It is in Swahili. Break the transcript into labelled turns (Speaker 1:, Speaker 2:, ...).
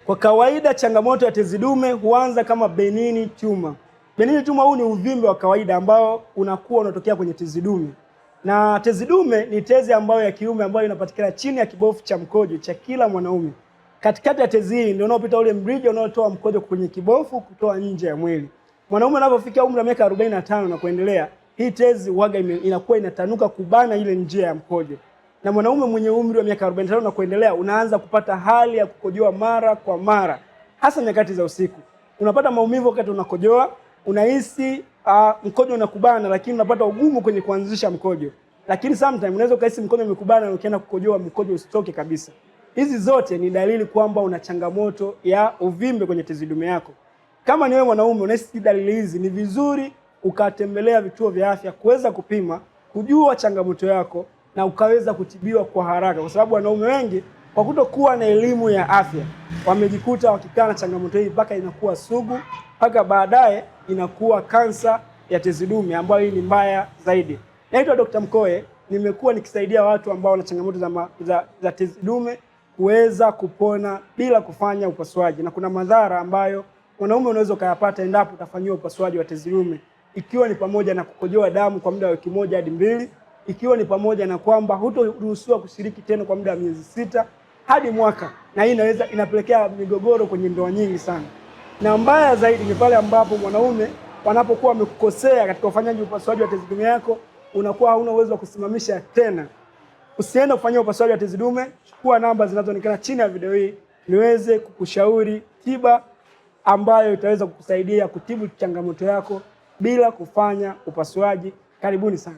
Speaker 1: Kwa kawaida changamoto ya tezi dume huanza kama benini tumor. Benini tumor huu ni uvimbe wa kawaida ambao unakuwa unatokea kwenye tezi dume. Na tezi dume ni tezi ambayo ya kiume ambayo inapatikana chini ya kibofu cha mkojo cha kila mwanaume. Katikati ya tezi hii ndio unaopita ule mrija unaotoa mkojo kwenye kibofu kutoa nje ya mwili. Mwanaume anapofika umri wa miaka 45 na kuendelea, hii tezi huaga inakuwa inatanuka kubana ile njia ya mkojo. Na mwanaume mwenye umri wa miaka 45 na kuendelea unaanza kupata hali ya kukojoa mara kwa mara, hasa nyakati za usiku. Unapata maumivu wakati unakojoa, unahisi mkojo unakubana lakini unapata ugumu kwenye kuanzisha mkojo. Lakini sometimes unaweza kuhisi mkojo umekubana na ukienda kukojoa mkojo usitoke kabisa. Hizi zote ni dalili kwamba una changamoto ya uvimbe kwenye tezi dume yako. Kama ni wewe mwanaume unahisi dalili hizi, ni vizuri ukatembelea vituo vya afya kuweza kupima, kujua changamoto yako na ukaweza kutibiwa kwa haraka, kwa sababu wanaume wengi kwa kutokuwa na elimu ya afya wamejikuta wakikaa na changamoto hii mpaka inakuwa sugu, mpaka baadaye inakuwa kansa ya tezi dume ambayo hii ni mbaya zaidi. Naitwa Dr. Mkoe, nimekuwa nikisaidia watu ambao wana changamoto za tezi dume kuweza kupona bila kufanya upasuaji, na kuna madhara ambayo mwanaume unaweza kuyapata endapo utafanyiwa upasuaji wa tezi dume, ikiwa ni pamoja na kukojoa damu kwa muda wa wiki 1 hadi 2, ikiwa ni pamoja na kwamba hutoruhusiwa kushiriki tena kwa muda wa miezi 6 hadi mwaka, na hii inapelekea migogoro kwenye ndoa nyingi sana. Na mbaya zaidi ni pale ambapo mwanaume wanapokuwa wamekukosea katika ufanyaji upasuaji wa tezi dume yako, unakuwa hauna uwezo wa kusimamisha tena. Usiende kufanyia upasuaji wa tezi dume, chukua namba zinazoonekana chini ya video hii niweze kukushauri tiba ambayo itaweza kukusaidia kutibu changamoto yako bila kufanya upasuaji. Karibuni sana.